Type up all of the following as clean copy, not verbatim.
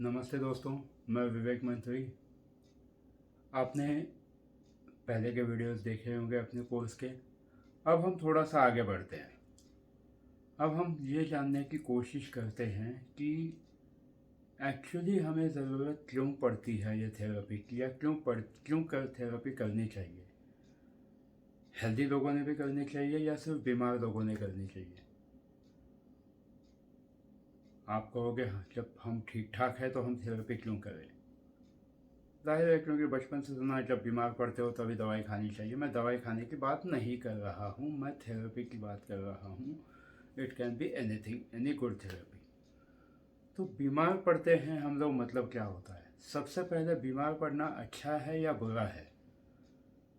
नमस्ते दोस्तों, मैं विवेक मंत्री। आपने पहले के वीडियोस देखे होंगे अपने कोर्स के। अब हम थोड़ा सा आगे बढ़ते हैं। अब हम ये जानने की कोशिश करते हैं कि एक्चुअली हमें ज़रूरत क्यों पड़ती है ये थेरेपी की, या क्यों कर थेरेपी करनी चाहिए। हेल्दी लोगों ने भी करनी चाहिए या सिर्फ बीमार लोगों ने करनी चाहिए। आप कहोगे हाँ, जब हम ठीक ठाक है तो हम थेरेपी क्यों करें। ज़ाहिर है, क्योंकि बचपन से सुना है जब बीमार पड़ते हो तभी दवाई खानी चाहिए। मैं दवाई खाने की बात नहीं कर रहा हूँ, मैं थेरेपी की बात कर रहा हूँ। It can be anything, any good therapy. तो बीमार पड़ते हैं हम लोग, मतलब क्या होता है। सबसे पहले, बीमार पड़ना अच्छा है या बुरा है।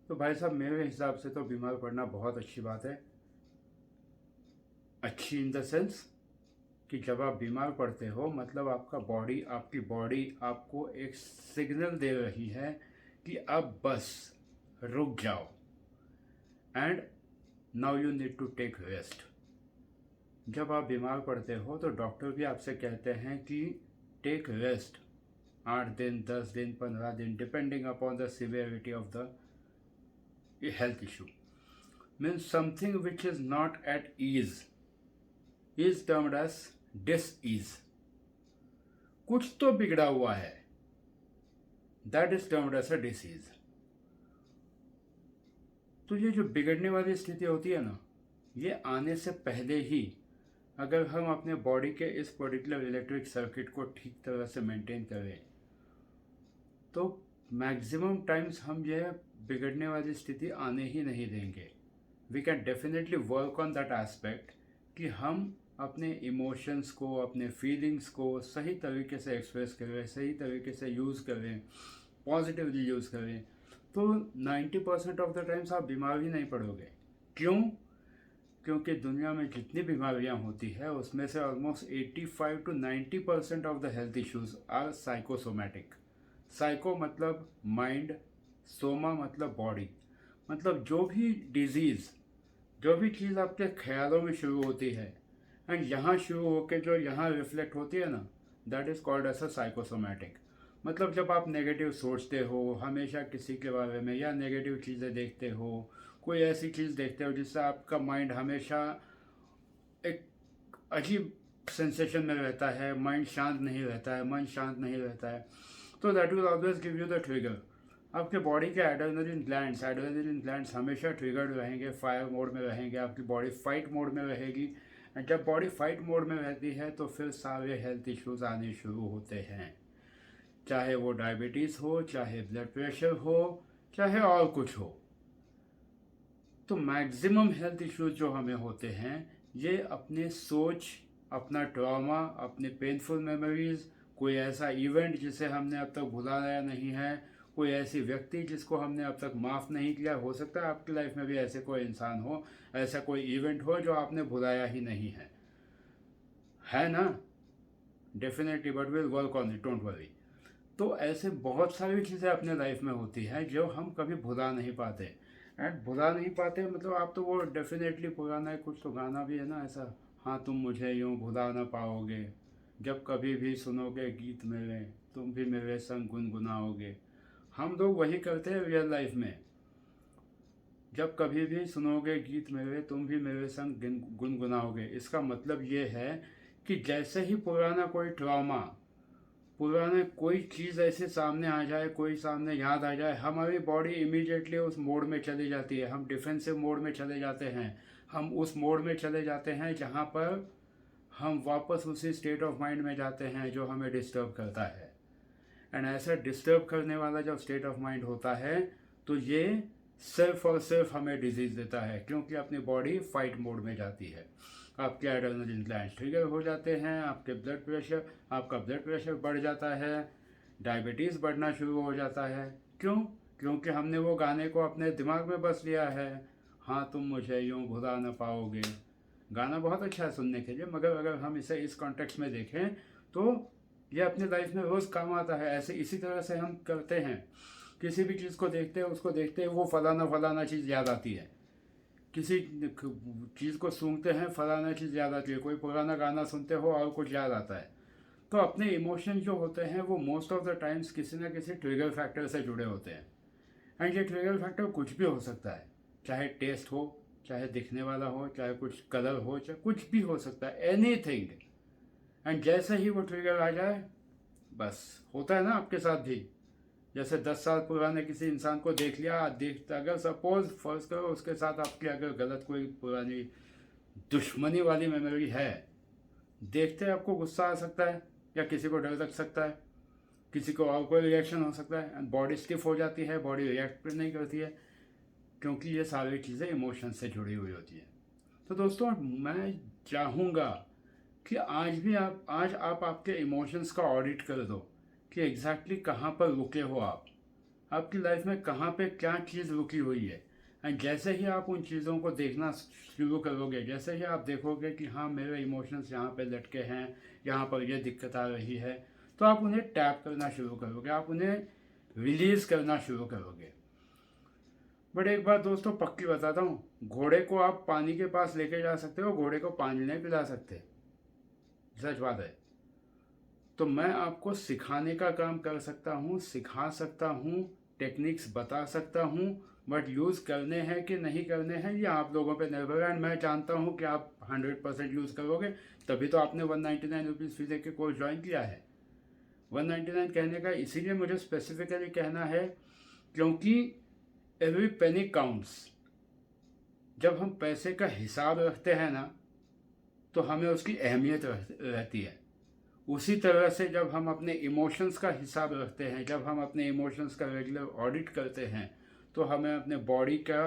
तो भाई साहब, मेरे हिसाब से तो बीमार पड़ना बहुत अच्छी बात है। अच्छी इन द सेंस कि जब आप बीमार पड़ते हो, मतलब आपकी बॉडी आपको एक सिग्नल दे रही है कि अब बस रुक जाओ, and now you need to take rest. जब आप बीमार पड़ते हो तो डॉक्टर भी आपसे कहते हैं कि टेक रेस्ट। 8 दिन, 10 दिन, 15 दिन, depending upon the severity of the health issue. Means something which is not at ease is termed as dis ease. कुछ तो बिगड़ा हुआ है, that is termed as a disease. तो ये जो बिगड़ने वाली स्थिति होती है ना, ये आने से पहले ही अगर हम अपने बॉडी के इस पर्टिकुलर इलेक्ट्रिक सर्किट को ठीक तरह से मेंटेन करें तो मैक्सिमम टाइम्स हम ये बिगड़ने वाली स्थिति आने ही नहीं देंगे। We can definitely work on that aspect कि हम अपने इमोशंस को, अपने फीलिंग्स को सही तरीके से एक्सप्रेस करें, सही तरीके से यूज़ करें, पॉजिटिवली यूज़ करें। तो 90% ऑफ द टाइम्स आप बीमार ही नहीं पड़ोगे। क्यों? क्योंकि दुनिया में जितनी बीमारियां होती है उसमें से almost 85 to 90% of the health issues are psychosomatic. Psycho मतलब माइंड, सोमा मतलब बॉडी। मतलब जो भी डिजीज़, जो भी चीज़ आपके ख्यालों में शुरू होती है एंड यहाँ शुरू होकर जो यहाँ रिफ्लेक्ट होती है ना, that is called as a psychosomatic. मतलब जब आप नेगेटिव सोचते हो हमेशा किसी के बारे में, या नेगेटिव चीज़ें देखते हो, कोई ऐसी चीज़ देखते हो जिससे आपका माइंड हमेशा एक अजीब सेंसेशन में रहता है, माइंड शांत नहीं रहता है, मन शांत नहीं रहता है, तो that will always give you the trigger. आपके बॉडी के एड्रेनलिन ग्लैंड्स हमेशा ट्रिगर्ड रहेंगे, फायर मोड में रहेंगे, आपकी बॉडी फाइट मोड में रहेगी। एंड जब बॉडी फाइट मोड में रहती है तो फिर सारे हेल्थ इश्यूज आने शुरू होते हैं, चाहे वो डायबिटीज़ हो, चाहे ब्लड प्रेशर हो, चाहे और कुछ हो। तो मैक्सिमम हेल्थ इश्यूज जो हमें होते हैं ये अपने सोच, अपना ट्रॉमा, अपने पेनफुल मेमोरीज, कोई ऐसा इवेंट जिसे हमने अब तक भुलाया नहीं है, कोई ऐसी व्यक्ति जिसको हमने अब तक माफ़ नहीं किया। हो सकता है आपकी लाइफ में भी ऐसे कोई इंसान हो, ऐसा कोई इवेंट हो जो आपने भुलाया ही नहीं है ना? Definitely, but will work on it, don't worry. तो ऐसे बहुत सारी चीज़ें अपने लाइफ में होती हैं जो हम कभी भुला नहीं पाते। एंड भुला नहीं पाते मतलब आप तो वो डेफिनेटली पुराना है, कुछ तो गाना भी है ना ऐसा, हाँ तुम मुझे यूँ भुला ना पाओगे, जब कभी भी सुनोगे गीत मेरे तुम भी मेरे संग गुनगुनाओगे। हम लोग वही करते हैं रियल लाइफ में। जब कभी भी सुनोगे गीत मेरे तुम भी मेरे संग गुनगुनाओगे, इसका मतलब ये है कि जैसे ही पुराना कोई ट्रॉमा, पुराने कोई चीज़ ऐसे सामने आ जाए, कोई सामने याद आ जाए, हमारी बॉडी इमीडिएटली उस मोड में चली जाती है। हम डिफेंसिव मोड में चले जाते हैं। हम उस मोड में चले जाते हैं जहाँ पर हम वापस उसी स्टेट ऑफ माइंड में जाते हैं जो हमें डिस्टर्ब करता है। एंड ऐसा डिस्टर्ब करने वाला जब स्टेट ऑफ माइंड होता है तो ये सिर्फ और सिर्फ हमें डिजीज़ देता है, क्योंकि अपनी बॉडी फाइट मोड में जाती है। आपके एड्रेनलिन ग्लैंड्स ट्रिगर हो जाते हैं, आपका ब्लड प्रेशर बढ़ जाता है, डायबिटीज़ बढ़ना शुरू हो जाता है। क्यों? क्योंकि हमने वो गाने को अपने दिमाग में बस लिया है, हाँ तुम मुझे यूँ भुला न पाओगे। गाना बहुत अच्छा है सुनने के लिए, मगर अगर हम इसे इस कॉन्टेक्स्ट में देखें तो ये अपने लाइफ में रोज़ काम आता है। ऐसे इसी तरह से हम करते हैं, किसी भी चीज़ को देखते हैं, उसको देखते हैं वो फलाना फलाना चीज़ याद आती है, किसी चीज़ को सुनते हैं फलाना चीज़ याद आती है, कोई पुराना गाना सुनते हो और कुछ याद आता है। तो अपने इमोशन जो होते हैं वो मोस्ट ऑफ द टाइम्स किसी ना किसी ट्रिगर फैक्टर से जुड़े होते हैं। एंड ये ट्रिगर फैक्टर कुछ भी हो सकता है, चाहे टेस्ट हो, चाहे दिखने वाला हो, चाहे कुछ कलर हो, चाहे कुछ भी हो सकता है, एनीथिंग। एंड जैसे ही वो ट्रिगर आ जाए, बस होता है ना आपके साथ भी, जैसे 10 साल पुराने किसी इंसान को देख लिया, अगर सपोज फर्ज करो उसके साथ आपकी अगर गलत कोई पुरानी दुश्मनी वाली मेमोरी है, देखते आपको गुस्सा आ सकता है, या किसी को डर लग सकता है, किसी को और कोई रिएक्शन हो सकता है, एंड बॉडी स्टिफ हो जाती है, बॉडी रिएक्ट नहीं करती है, क्योंकि ये सारी चीज़ें इमोशन से जुड़ी हुई होती है। तो दोस्तों, मैं चाहूँगा कि आज आप आपके इमोशंस का ऑडिट कर दो कि एग्जैक्टली कहाँ पर रुके हो आप, आपकी लाइफ में कहाँ पे क्या चीज़ रुकी हुई है। एंड जैसे ही आप उन चीज़ों को देखना शुरू करोगे, जैसे ही आप देखोगे कि हाँ मेरे इमोशंस यहाँ पे लटके हैं, यहाँ पर ये दिक्कत आ रही है, तो आप उन्हें टैप करना शुरू करोगे, आप उन्हें रिलीज़ करना शुरू करोगे। बट एक बात दोस्तों पक्की बताता हूँ, घोड़े को आप पानी के पास लेके जा सकते हो, घोड़े को पानी नहीं पिला सकते, सच बात है। तो मैं आपको सिखाने का काम कर सकता हूँ, सिखा सकता हूँ, टेक्निक्स बता सकता हूँ, बट यूज़ करने हैं कि नहीं करने हैं ये आप लोगों पे निर्भर है। एंड मैं जानता हूँ कि आप 100% यूज़ करोगे, तभी तो आपने 199 रुपीज़ फी देके कोर्स ज्वाइन किया है। 199 कहने का इसीलिए मुझे स्पेसिफिकली कहना है क्योंकि एवरी पेनी काउंट्स। जब हम पैसे का हिसाब रखते हैं ना, तो हमें उसकी अहमियत रहती है। उसी तरह से जब हम अपने इमोशंस का हिसाब रखते हैं, जब हम अपने इमोशंस का रेगुलर ऑडिट करते हैं, तो हमें अपने बॉडी का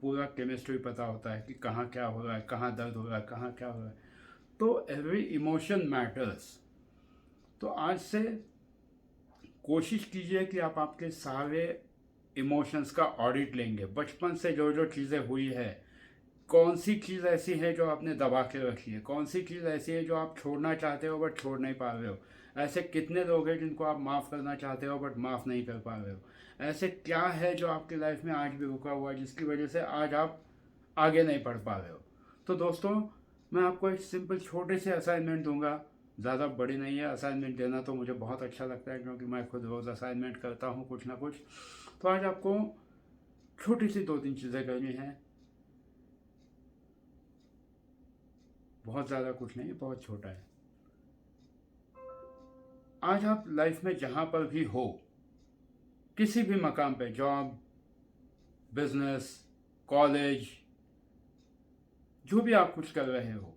पूरा केमिस्ट्री पता होता है कि कहाँ क्या हो रहा है, कहाँ दर्द हो रहा है, कहाँ क्या हो रहा है। तो एवरी इमोशन मैटर्स। तो आज से कोशिश कीजिए कि आप आपके सारे इमोशंस का ऑडिट लेंगे, बचपन से जो जो चीज़ें हुई है, कौन सी चीज़ ऐसी है जो आपने दबा के रखी है, कौन सी चीज़ ऐसी है जो आप छोड़ना चाहते हो बट छोड़ नहीं पा रहे हो, ऐसे कितने लोग हैं जिनको आप माफ़ करना चाहते हो बट माफ़ नहीं कर पा रहे हो, ऐसे क्या है जो आपकी लाइफ में आज भी रुका हुआ है जिसकी वजह से आज आप आगे नहीं बढ़ पा रहे हो। तो दोस्तों, मैं आपको एक सिंपल छोटे से असाइनमेंट दूंगा, ज़्यादा बड़ी नहीं है। असाइनमेंट देना तो मुझे बहुत अच्छा लगता है क्योंकि मैं खुद रोज़ असाइनमेंट करता हूँ कुछ ना कुछ। तो आज आपको छोटी सी 2-3 चीज़ें करनी हैं, बहुत ज़्यादा कुछ नहीं है, बहुत छोटा है। आज आप लाइफ में जहाँ पर भी हो, किसी भी मकाम पे, जॉब, बिजनेस, कॉलेज, जो भी आप कुछ कर रहे हो,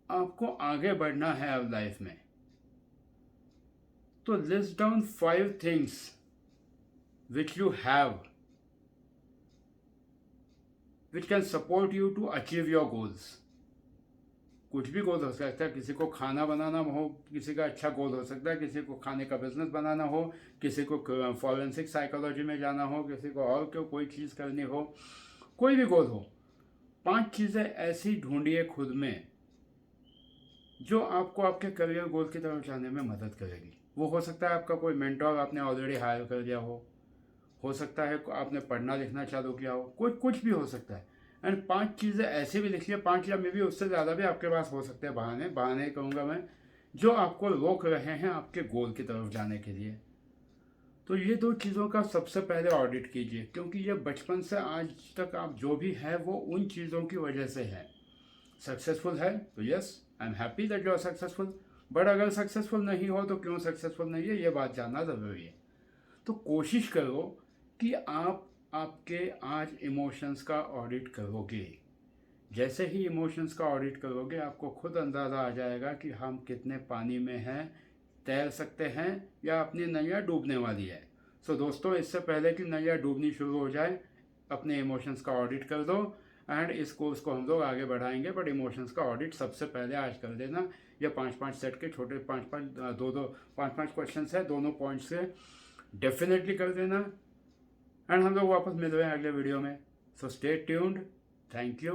आपको आगे बढ़ना है अब लाइफ में। तो list down 5 things which you have which can support you to achieve your goals. कुछ भी गोल हो सकता है, किसी को खाना बनाना हो, किसी का अच्छा गोल हो सकता है, किसी को खाने का बिजनेस बनाना हो, किसी को फॉरेंसिक साइकोलॉजी में जाना हो, किसी को और कोई चीज़ करनी हो, कोई भी गोल हो। 5 चीज़ें ऐसी ढूंढिए खुद में जो आपको आपके करियर गोल की तरफ जाने में मदद करेगी। वो हो सकता है आपका कोई मेंटोर आपने ऑलरेडी हायर कर दिया हो सकता है आपने पढ़ना लिखना चालू किया हो, कुछ भी हो सकता है। एंड 5 चीज़ें ऐसे भी लिखिए, 5 या मे भी उससे ज़्यादा भी आपके पास हो सकते हैं बहाने कहूँगा मैं, जो आपको रोक रहे हैं आपके गोल की तरफ जाने के लिए। तो ये 2 चीज़ों का सबसे पहले ऑडिट कीजिए, क्योंकि ये बचपन से आज तक आप जो भी है वो उन चीज़ों की वजह से है। सक्सेसफुल है तो yes, I am happy that you are successful, but अगर सक्सेसफुल नहीं हो तो क्यों सक्सेसफुल नहीं है, ये बात जानना ज़रूरी है। तो कोशिश करो कि आप आपके आज इमोशंस का ऑडिट करोगे। जैसे ही इमोशंस का ऑडिट करोगे, आपको खुद अंदाज़ा आ जाएगा कि हम कितने पानी में हैं, तैर सकते हैं या अपनी नैया डूबने वाली है। सो दोस्तों, इससे पहले कि नैया डूबनी शुरू हो जाए, अपने इमोशंस का ऑडिट कर दो। एंड इस कोर्स को हम लोग आगे बढ़ाएंगे, बट इमोशंस का ऑडिट सबसे पहले आज कर देना। ये 5-5 सेट के छोटे 5-5 क्वेश्चन है, दोनों पॉइंट्स से डेफिनेटली कर देना। एंड हम लोग वापस मिल रहे हैं अगले वीडियो में। So stay tuned. Thank you.